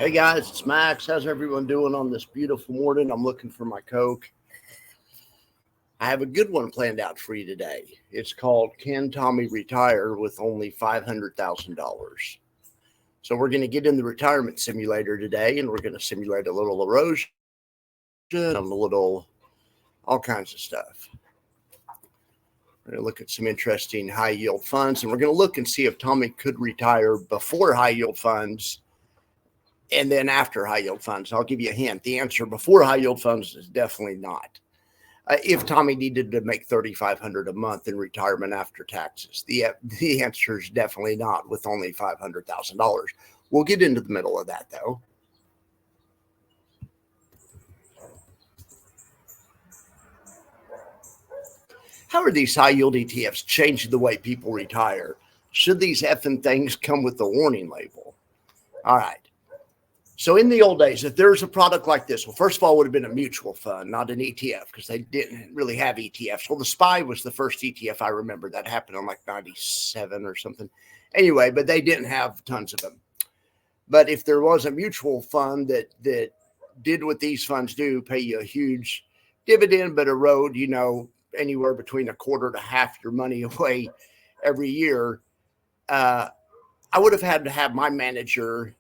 Hey guys, it's Max. How's everyone doing on this beautiful morning? I'm looking for my Coke. I have a good one planned out for you today. It's called Can Tommy Retire with Only $500,000? So we're going to get in the retirement simulator today, and we're going to simulate a little erosion, a little all kinds of stuff. We're going to look at some interesting high yield funds, and we're going to look and see if Tommy could retire before high yield funds and then after high yield funds. I'll give you a hint. The answer before high yield funds is definitely not. If Tommy needed to make $3,500 a month in retirement after taxes, the answer is definitely not with only $500,000. We'll get into the middle of that though. How are these high yield ETFs changing the way people retire? Should these effing things come with the warning label? All right. So in the old days, if there's a product like this, well, first of all, it would have been a mutual fund, not an ETF, because they didn't really have ETFs. Well, the SPY was the first ETF I remember. That happened on like 97 or something. Anyway, but they didn't have tons of them. But if there was a mutual fund that did what these funds do, pay you a huge dividend, but erode, anywhere between a quarter to half your money away every year, I would have had to have my manager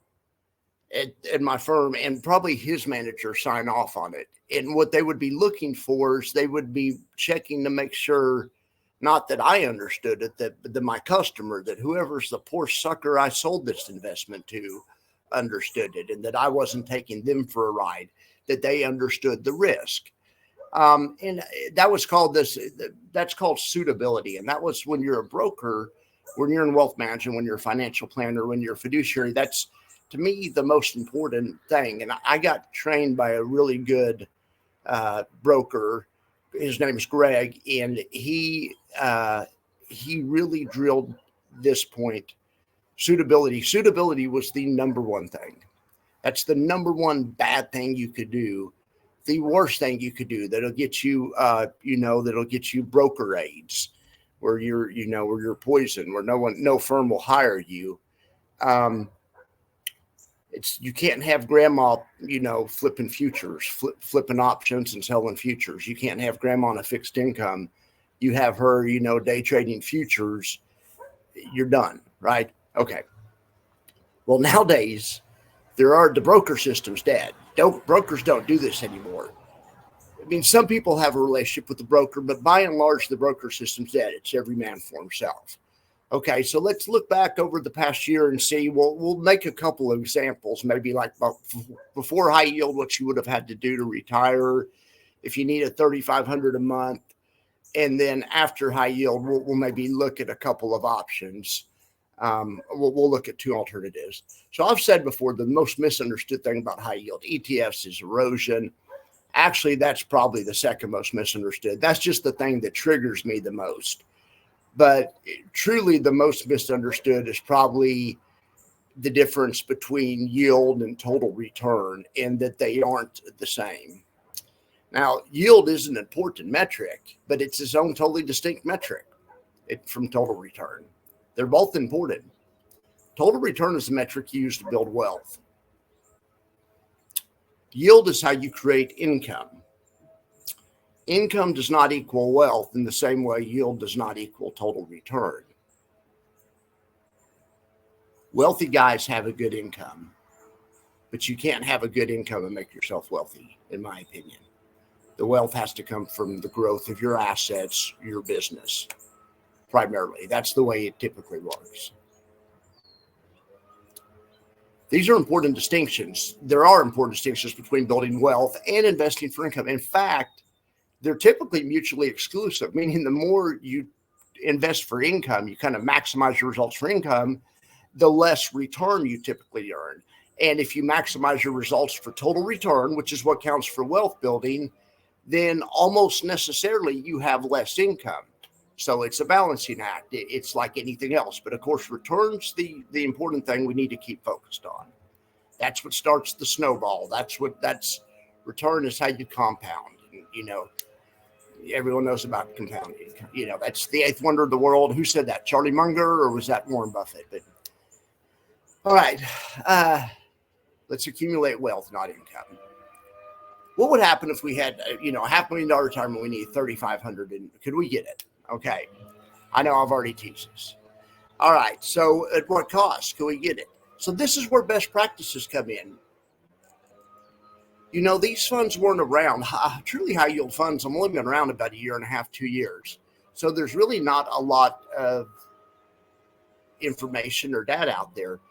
at my firm and probably his manager sign off on it. And what they would be looking for is they would be checking to make sure, not that I understood it, that my customer, that whoever's the poor sucker I sold this investment to understood it, and that I wasn't taking them for a ride, that they understood the risk. And that was called that's called suitability. And that was when you're a broker, when you're in wealth management, when you're a financial planner, when you're a fiduciary, that's, to me, the most important thing. And I got trained by a really good broker. His name is Greg, and he really drilled this point. Suitability. Suitability was the number one thing. That's the number one bad thing you could do. The worst thing you could do that'll get you, that'll get you broker aids, where you're poison, where no firm will hire you. You can't have grandma, flipping futures, flipping options and selling futures. You can't have grandma on a fixed income. You have her, day trading futures. You're done, right? Okay. Well, nowadays, the broker system's dead. Brokers don't do this anymore. I mean, some people have a relationship with the broker, but by and large, the broker system's dead. It's every man for himself. Okay, so let's look back over the past year and see. We'll make a couple of examples, maybe like before high yield, what you would have had to do to retire if you needed $3,500 a month, and then after high yield, we'll maybe look at a couple of options. We'll look at two alternatives. So I've said before, the most misunderstood thing about high yield ETFs is erosion. Actually, that's probably the second most misunderstood. That's just the thing that triggers me the most. But truly, the most misunderstood is probably the difference between yield and total return, and that they aren't the same. Now, yield is an important metric, but it's its own totally distinct metric from total return. They're both important. Total return is the metric used to build wealth. Yield is how you create income. Income does not equal wealth in the same way yield does not equal total return. Wealthy guys have a good income, but you can't have a good income and make yourself wealthy, in my opinion. The wealth has to come from the growth of your assets, your business, primarily. That's the way it typically works. These are important distinctions. There are important distinctions between building wealth and investing for income. In fact, they're typically mutually exclusive, meaning the more you invest for income, you kind of maximize your results for income, the less return you typically earn. And if you maximize your results for total return, which is what counts for wealth building, then almost necessarily you have less income. So it's a balancing act. It's like anything else. But of course, return's the important thing we need to keep focused on. That's what starts the snowball. That's return is how you compound. Everyone knows about compounding. That's the eighth wonder of the world. Who said that? Charlie Munger, or was that Warren Buffett? But all right. Let's accumulate wealth, not income. What would happen if we had, $500,000 retirement? We need 3,500, and could we get it? Okay, I know I've already teased this. All right, so at what cost can we get it? So this is where best practices come in. These funds weren't around. Truly high yield funds have only been around about 1.5 to 2 years. So there's really not a lot of information or data out there.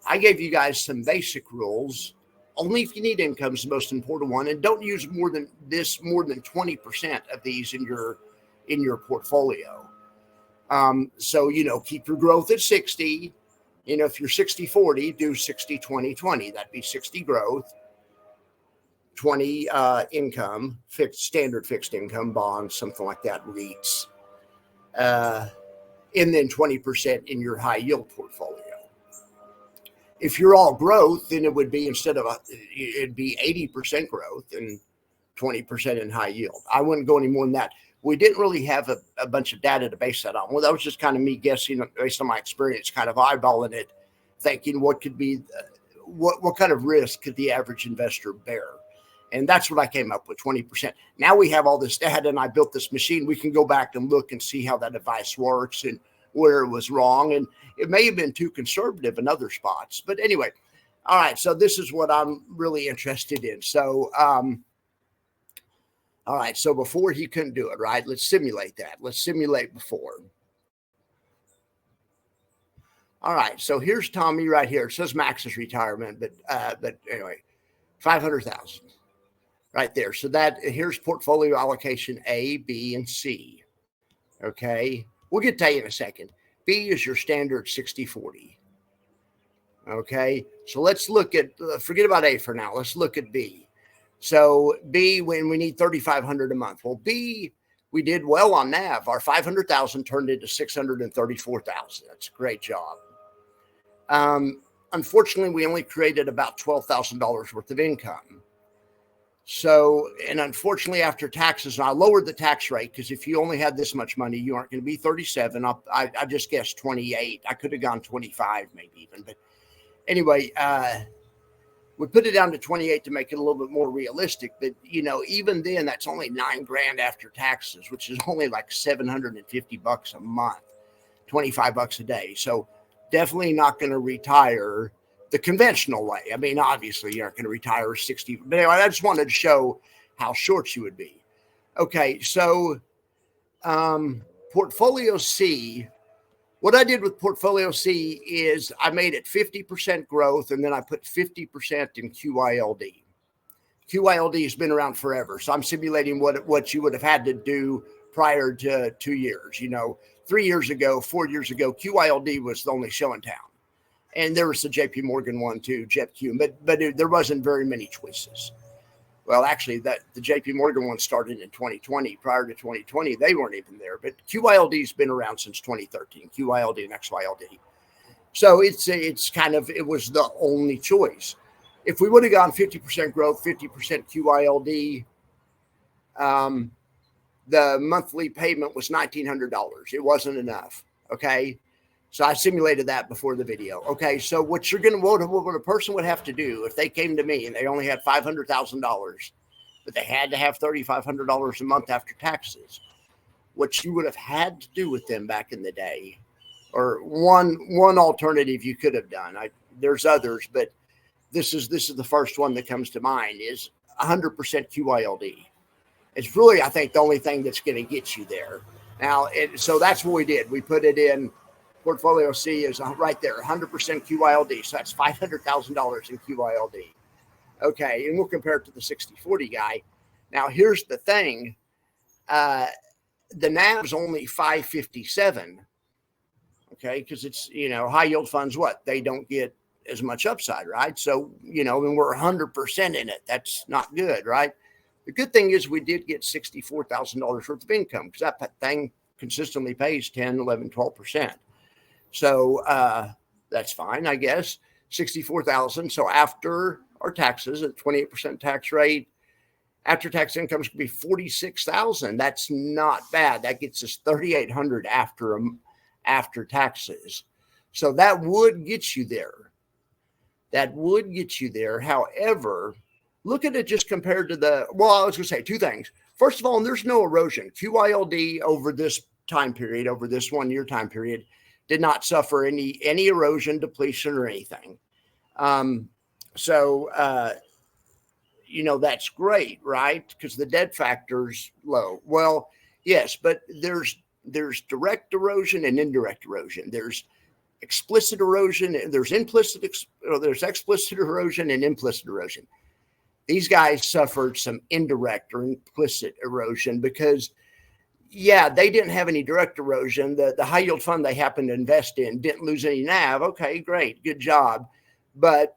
I gave you guys some basic rules. Only if you need income is the most important one, and don't use more than 20% of these in your portfolio. So keep your growth at 60. If you're 60-40, do 60-20-20. That'd be 60 growth, 20 income, standard fixed income bonds, something like that, REITs, and then 20% in your high yield portfolio. If you're all growth, then it would be it'd be 80% growth and 20% in high yield. I wouldn't go any more than that. We didn't really have a bunch of data to base that on. Well, that was just kind of me guessing based on my experience, kind of eyeballing it, thinking what could be, what kind of risk could the average investor bear? And that's what I came up with, 20%. Now we have all this data and I built this machine. We can go back and look and see how that advice works and where it was wrong. And it may have been too conservative in other spots. But anyway, all right. So this is what I'm really interested in. So, all right. So before he couldn't do it, right? Let's simulate that. Let's simulate before. All right. So here's Tommy right here. It says Max's retirement, but anyway, 500,000 right there. So here's portfolio allocation A, B, and C. Okay. We'll get to A in a second. B is your standard 60-40. Okay. So let's look at, forget about A for now. Let's look at B. So B, when we need 3,500 a month. Well, B, we did well on NAV. Our 500,000 turned into 634,000. That's a great job. Unfortunately, we only created about $12,000 worth of income. So, and unfortunately, after taxes, and I lowered the tax rate because if you only had this much money, you aren't going to be 37. I just guessed 28. I could have gone 25, maybe even. But anyway, we put it down to 28 to make it a little bit more realistic. But, even then, that's only $9,000 after taxes, which is only like $750 a month, $25 a day. So definitely not going to retire the conventional way. I mean, obviously you aren't going to retire 60, but anyway, I just wanted to show how short you would be. Okay. So, portfolio C, what I did with portfolio C is I made it 50% growth. And then I put 50% in QYLD. QYLD has been around forever. So I'm simulating what you would have had to do prior to 2 years, 3 years ago, 4 years ago, QYLD was the only show in town. And there was the JP Morgan one too, JetQ, but there wasn't very many choices. Well, actually, the JP Morgan one started in 2020. Prior to 2020, they weren't even there. But QYLD's been around since 2013. QYLD and XYLD. So it was the only choice. If we would have gone 50% growth, 50% QYLD, the monthly payment was $1,900. It wasn't enough. Okay. So I simulated that before the video. Okay, so what a person would have to do if they came to me and they only had $500,000, but they had to have $3,500 a month after taxes, what you would have had to do with them back in the day, or one alternative you could have done. There's others, but this is the first one that comes to mind is 100% QYLD. It's really, I think, the only thing that's going to get you there. Now, so that's what we did. We put it in. Portfolio C is right there, 100% QYLD. So that's $500,000 in QYLD. Okay, and we'll compare it to the 60-40 guy. Now, here's the thing. The NAV is only 557. Okay, because it's, high yield funds, they don't get as much upside, right? So, when we're 100% in it, that's not good, right? The good thing is we did get $64,000 worth of income because that thing consistently pays 10, 11, 12%. So that's fine, I guess. 64,000. So after our taxes at 28% tax rate, after tax income should be 46,000. That's not bad. That gets us 3,800 after taxes. So that would get you there. that would get you there. However, look at it just compared to I was going to say two things. First of all, there's no erosion. QYLD over this time period, over this 1 year time period, did not suffer any erosion, depletion, or anything. That's great, right? Because the dead factor's low. Well, yes, but there's direct erosion and indirect erosion. There's explicit erosion. There's explicit erosion and implicit erosion. These guys suffered some indirect or implicit erosion because, they didn't have any direct erosion. The high yield fund they happened to invest in didn't lose any NAV. Okay, great, good job. But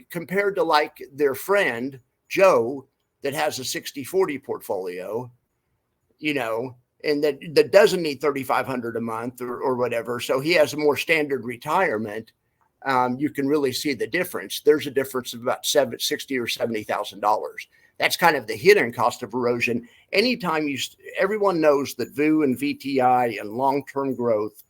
compared to like their friend Joe that has a 60-40 portfolio, and that doesn't need $3,500 a month or whatever, so he has a more standard retirement. You can really see the difference. There's a difference of about $60,000 or $70,000. That's kind of the hidden cost of erosion. Anytime everyone knows that VU and VTI and long-term growth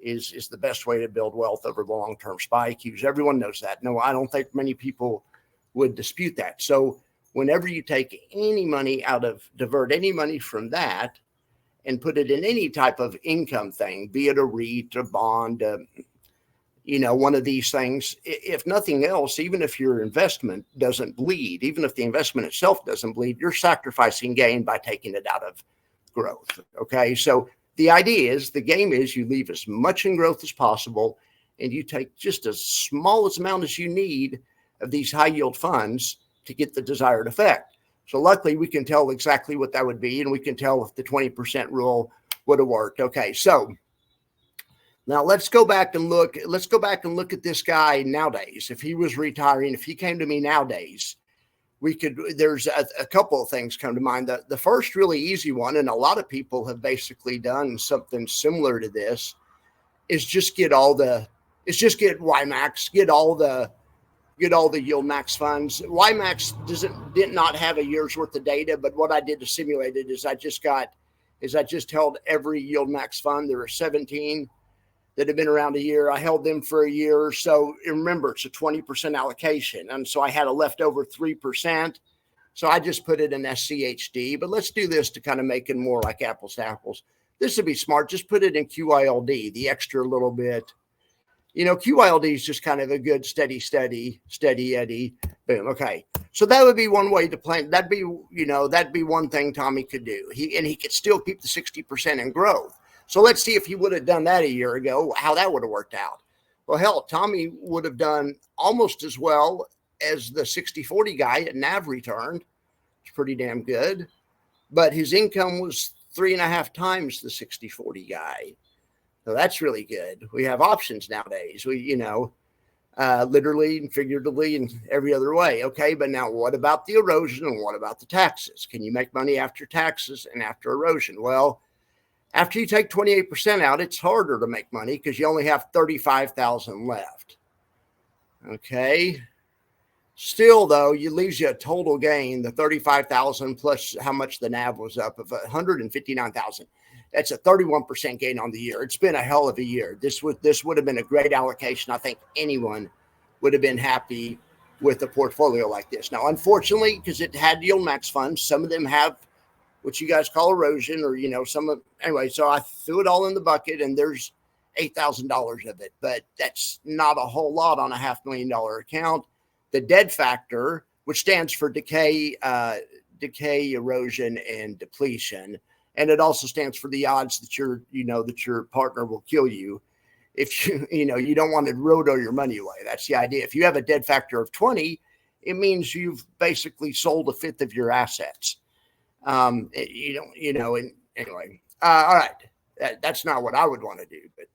is the best way to build wealth over the long-term SPY Qs. Everyone knows that. No, I don't think many people would dispute that. So whenever you take any money divert any money from that and put it in any type of income thing, be it a REIT, a bond, one of these things, if nothing else, even if your investment doesn't bleed, even if the investment itself doesn't bleed, you're sacrificing gain by taking it out of growth. Okay. So the game is you leave as much in growth as possible and you take just as small amount as you need of these high yield funds to get the desired effect. So luckily we can tell exactly what that would be. And we can tell if the 20% rule would have worked. Okay. So now let's go back and look at this guy nowadays. If he was retiring, if he came to me nowadays, there's a couple of things come to mind. The first really easy one, and a lot of people have basically done something similar to this, is just get YieldMax, get all the YieldMax funds. YieldMax did not have a year's worth of data, but what I did to simulate it is I just held every YieldMax fund. There were 17 that have been around a year. I held them for a year. So remember, it's a 20% allocation. And so I had a leftover 3%. So I just put it in SCHD, but let's do this to kind of make it more like apples to apples. This would be smart. Just put it in QYLD, the extra little bit. QYLD is just kind of a good steady Eddie. Boom. Okay. So that would be one way to plan. That'd be one thing Tommy could do. He could still keep the 60% in growth. So let's see if he would have done that a year ago, how that would have worked out. Well, hell, Tommy would have done almost as well as the 60-40 guy at NAV returned. It's pretty damn good. But his income was 3.5 times the 60-40 guy. So that's really good. We have options nowadays. Literally and figuratively and every other way. Okay, but now what about the erosion and what about the taxes? Can you make money after taxes and after erosion? Well, after you take 28% out, it's harder to make money because you only have 35,000 left. Okay. Still, though, it leaves you a total gain, the 35,000 plus how much the NAV was up of 159,000. That's a 31% gain on the year. It's been a hell of a year. This would have been a great allocation. I think anyone would have been happy with a portfolio like this. Now, unfortunately, because it had YieldMax funds, some of them have what you guys call erosion, or anyway. So I threw it all in the bucket, and there's $8,000 of it, but that's not a whole lot on a $500,000 account. The dead factor, which stands for decay, erosion, and depletion, and it also stands for the odds that your partner will kill you if you don't want to roto your money away. That's the idea. If you have a dead factor of 20, it means you've basically sold a fifth of your assets. And anyway, all right. That's not what I would want to do, but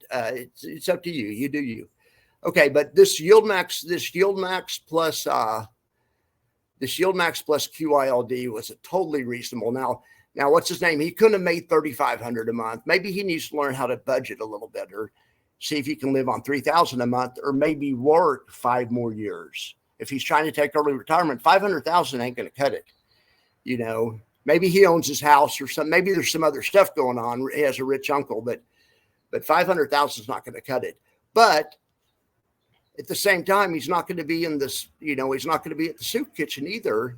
it's up to you. You do you. Okay, but this YieldMax plus QYLD was a totally reasonable. Now, what's his name? He couldn't have made $3,500 a month. Maybe he needs to learn how to budget a little better, see if he can live on $3,000 a month, or maybe work 5 more years. If he's trying to take early retirement, $500,000 ain't going to cut it. Maybe he owns his house or something. Maybe there's some other stuff going on. He has a rich uncle, but $500,000 is not going to cut it. But At the same time, he's not going to be in this, he's not going to be at the soup kitchen either.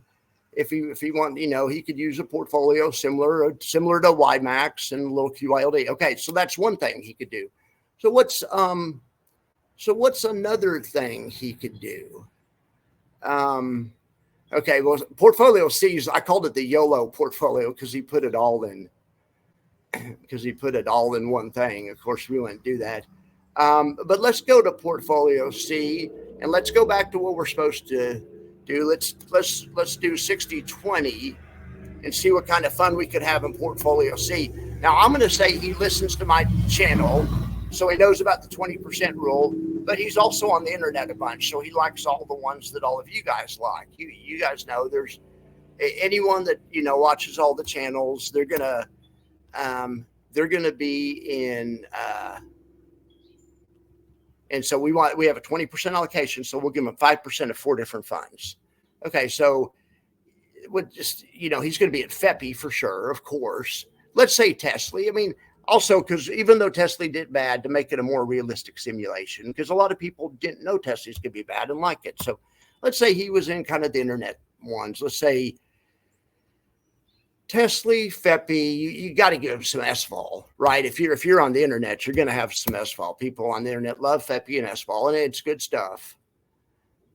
If he want, he could use a portfolio similar to YieldMax and a little QYLD. Okay, so that's one thing he could do. So what's another thing he could do? Okay, well, portfolio C's, I called it the YOLO portfolio because he put it all in one thing. Of course, we wouldn't do that. But let's go to portfolio C and let's go back to what we're supposed to do. Let's do 60-20 and see what kind of fun we could have in portfolio C. Now I'm going to say he listens to my channel, so he knows about the 20% rule, but he's also on the internet a bunch, so he likes all the ones that all of you guys like. You guys know there's anyone that watches all the channels, they're gonna be in and so we have a 20% allocation, so we'll give him 5% of 4 different funds. Okay, so he's going to be at FEPI for sure, of course. Let's say TSLY. I mean, also because even though TSLY did bad, to make it a more realistic simulation, because a lot of people didn't know TSLY's could be bad and like it. So let's say he was in kind of the internet ones. Let's say TSLY, FEPI, you got to give him some SVOL, right? If you're on the internet, you're going to have some SVOL. People on the internet love FEPI and SVOL, and it's good stuff.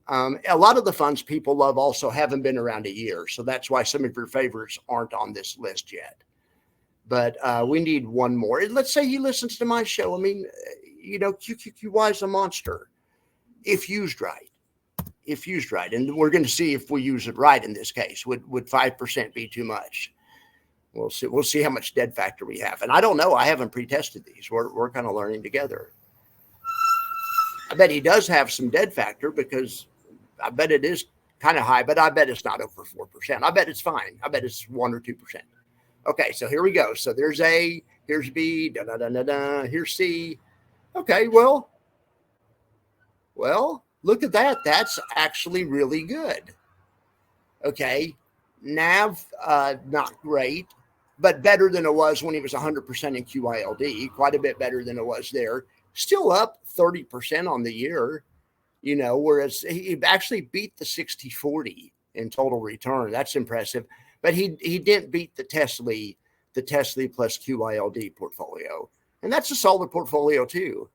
A lot of the funds people love also haven't been around a year, so that's why some of your favorites aren't on this list yet. But we need one more. Let's say he listens to my show. I mean, QQQY is a monster if used right. And we're going to see if we use it right in this case. Would 5% be too much? We'll see how much dead factor we have. And I don't know. I haven't pre-tested these. We're kind of learning together. I bet he does have some dead factor because I bet it is kind of high, but I bet it's not over 4%. I bet it's fine. I bet it's 1 or 2%. Okay, so here we go. So there's A, here's B, here's C. Okay, well, look at that. That's actually really good. Okay, NAV, not great, but better than it was when he was 100% in QYLD, quite a bit better than it was there. Still up 30% on the year, whereas he actually beat the 60-40 in total return. That's impressive. But he didn't beat the TSLY plus QYLD portfolio. And that's a solid portfolio too.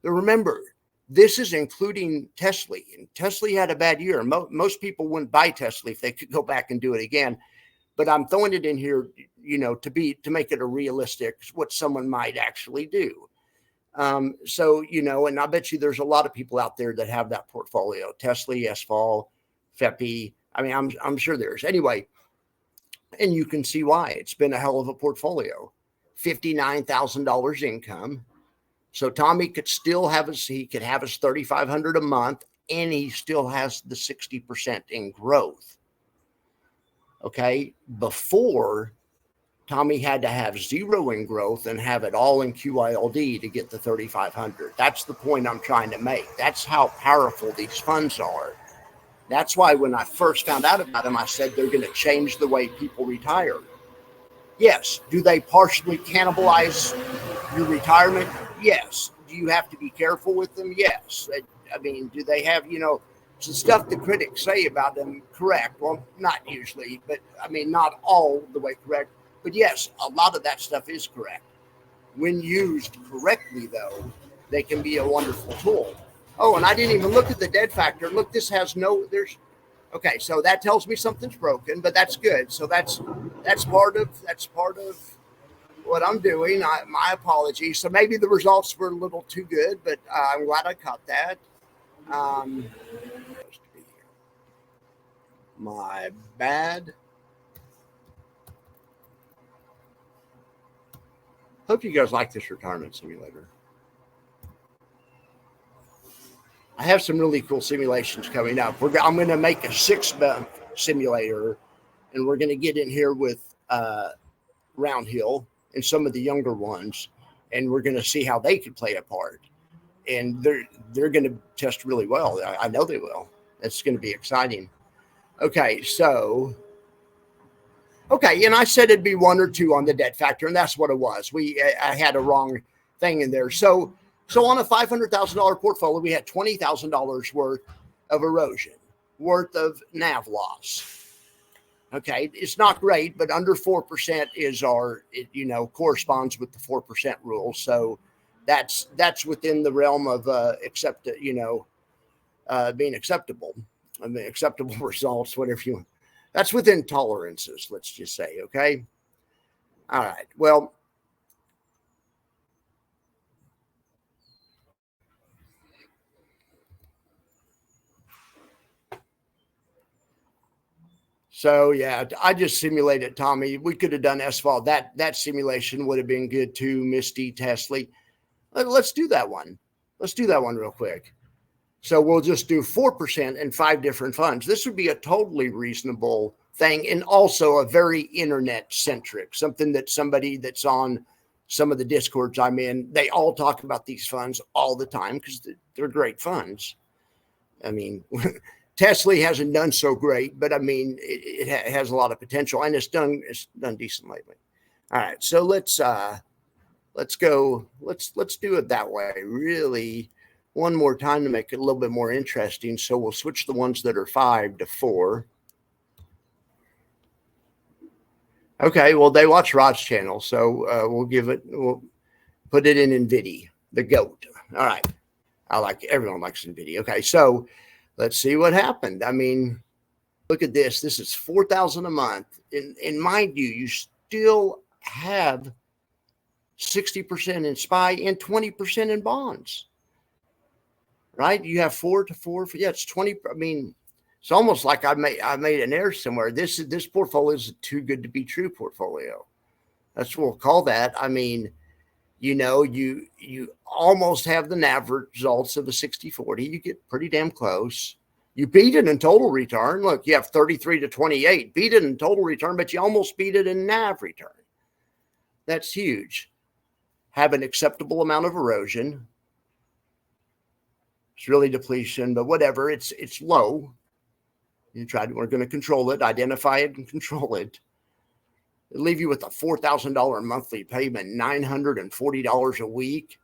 But remember, this is including TSLY. And TSLY had a bad year. Most people wouldn't buy TSLY if they could go back and do it again. But I'm throwing it in here, to make it a realistic, what someone might actually do. So, and I bet you there's a lot of people out there that have that portfolio, TSLY, SVOL, FEPI. I mean, I'm sure there's. Anyway, and you can see why. It's been a hell of a portfolio. $59,000 income. So Tommy could still have his $3,500 a month, and he still has the 60% in growth. Okay. Before, Tommy had to have 0 in growth and have it all in QYLD to get the 3,500. That's the point I'm trying to make. That's how powerful these funds are. That's why when I first found out about them, I said they're going to change the way people retire. Yes. Do they partially cannibalize your retirement? Yes. Do you have to be careful with them? Yes. I mean, do they have, some stuff the critics say about them correct? Well, not usually, but I mean, not all the way correct. But yes, a lot of that stuff is correct. When used correctly, though, they can be a wonderful tool. Oh, and I didn't even look at the dead factor. Look, this has okay, so that tells me something's broken, but that's good. So that's part of what I'm doing. My apologies. So maybe the results were a little too good, but I'm glad I caught that. My bad. Hope you guys like this retirement simulator. I have some really cool simulations coming up. I'm going to make a 6-month simulator, and we're going to get in here with Round Hill and some of the younger ones, and we're going to see how they can play a part. And they're going to test really well. I know they will. It's going to be exciting. Okay, and I said it'd be 1 or 2 on the debt factor, and that's what it was. I had a wrong thing in there. So So on a $500,000 portfolio, we had $20,000 worth of erosion, worth of NAV loss. Okay, it's not great, but under 4% is our, corresponds with the 4% rule. So that's within the realm of being acceptable. I mean, acceptable results, whatever you want. That's within tolerances, let's just say. Okay. All right. Well, so yeah, I just simulated, Tommy. We could have done SVOL. That simulation would have been good too, Misty, TSLY. Let's do that one. Let's do that one real quick. So we'll just do 4% in 5 different funds. This would be a totally reasonable thing, and also a very internet centric, something that somebody that's on some of the Discords I'm in, they all talk about these funds all the time because they're great funds. I mean, TSLY hasn't done so great, but I mean, it has a lot of potential, and it's done decent lately. All right, so let's do it that way. Really, one more time to make it a little bit more interesting. So we'll switch the ones that are 5 to 4. Okay, well, they watch Rod's channel, so we'll put it in NVDY, the GOAT. All right, everyone likes NVDY. Okay, so let's see what happened. I mean, look at this. This is $4,000 a month. And mind you, you still have 60% in SPY and 20% in bonds, right? You have 4 to 4. Yeah, it's 20. I mean, it's almost like I made an error somewhere. This portfolio is a too good to be true portfolio. That's what we'll call that. I mean, you almost have the NAV results of a 60-40. You get pretty damn close. You beat it in total return. Look, you have 33 to 28. Beat it in total return, but you almost beat it in NAV return. That's huge. Have an acceptable amount of erosion. It's really depletion, but whatever. It's low. We're going to control it, identify it, and control it. It'll leave you with a $4,000 monthly payment, $940 a week,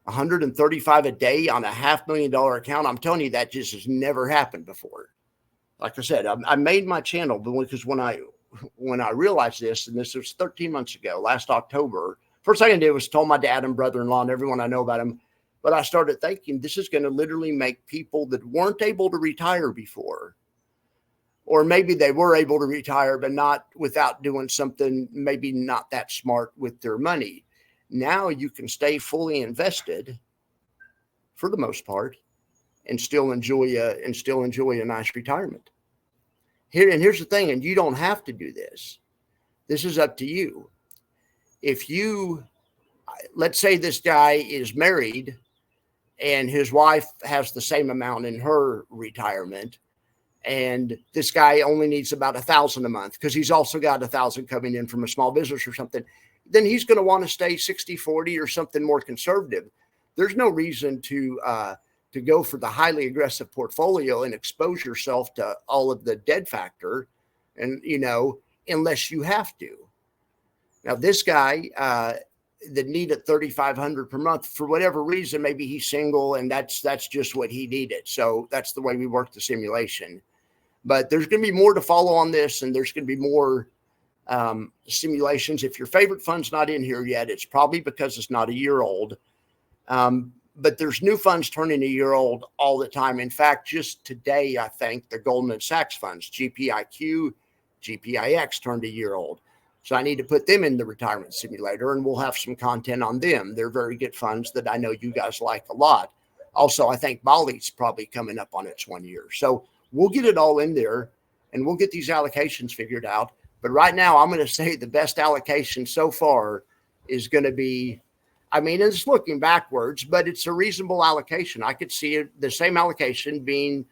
$135 a day on a $500,000 account. I'm telling you, that just has never happened before. Like I said, I made my channel because when I realized this, and this was 13 months ago, last October, first thing I did was told my dad and brother-in-law and everyone I know about him. But I started thinking this is going to literally make people that weren't able to retire before, or maybe they were able to retire, but not without doing something maybe not that smart with their money. Now you can stay fully invested for the most part and still enjoy a nice retirement. Here's the thing, and you don't have to do this. This is up to you. Let's say this guy is married and his wife has the same amount in her retirement, and this guy only needs about $1,000 a month because he's also got $1,000 coming in from a small business or something, then he's going to want to stay 60-40 or something more conservative. There's no reason to go for the highly aggressive portfolio and expose yourself to all of the dead factor, and unless you have to. Now this guy that needed $3,500 per month for whatever reason, maybe he's single and that's just what he needed. So that's the way we work the simulation. But there's going to be more to follow on this, and there's going to be more simulations. If your favorite fund's not in here yet, it's probably because it's not a year old. But there's new funds turning a year old all the time. In fact, just today, I think the Goldman Sachs funds, GPIQ, GPIX, turned a year old. So I need to put them in the retirement simulator, and we'll have some content on them. They're very good funds that I know you guys like a lot. Also, I think Bali's probably coming up on its 1 year. So we'll get it all in there, and we'll get these allocations figured out. But right now, I'm going to say the best allocation so far is going to be, it's looking backwards, but it's a reasonable allocation. I could see the same allocation being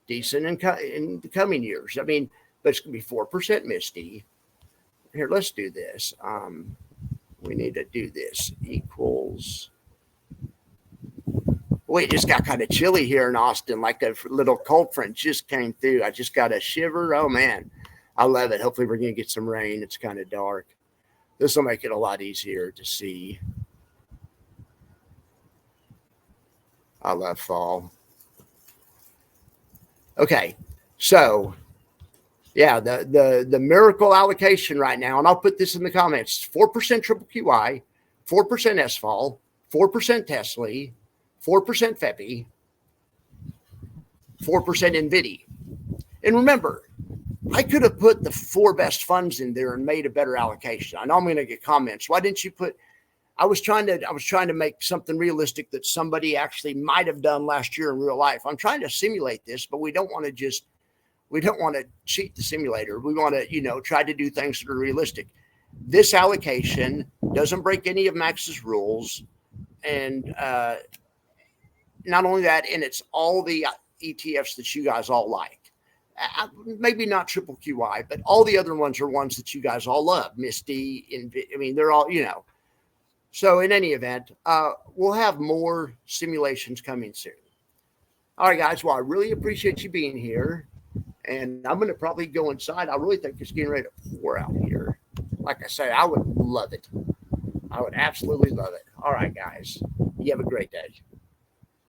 decent in the coming years. But it's going to be 4% Misty. Here, let's do this. We need to do this equals. Wait, it just got kind of chilly here in Austin, like a little cold front just came through. I just got a shiver. Oh, man. I love it. Hopefully, we're going to get some rain. It's kind of dark. This will make it a lot easier to see. I love fall. Okay, so yeah, the miracle allocation right now, and I'll put this in the comments: 4% triple QY, 4% SVOL, 4% TSLY, 4% FEPI, 4% NVDY. And remember, I could have put the 4 best funds in there and made a better allocation. I know I'm going to get comments. Why didn't you put? I was trying to make something realistic that somebody actually might have done last year in real life. I'm trying to simulate this, but we don't want to cheat the simulator. We want to, try to do things that are realistic. This allocation doesn't break any of Max's rules. And not only that, and it's all the ETFs that you guys all like. Maybe not triple QY, but all the other ones are ones that you guys all love. Misty, they're all, So in any event, we'll have more simulations coming soon. All right, guys. Well, I really appreciate you being here. And I'm going to probably go inside. I really think it's getting ready to pour out here. Like I say, I would love it. I would absolutely love it. All right, guys. You have a great day.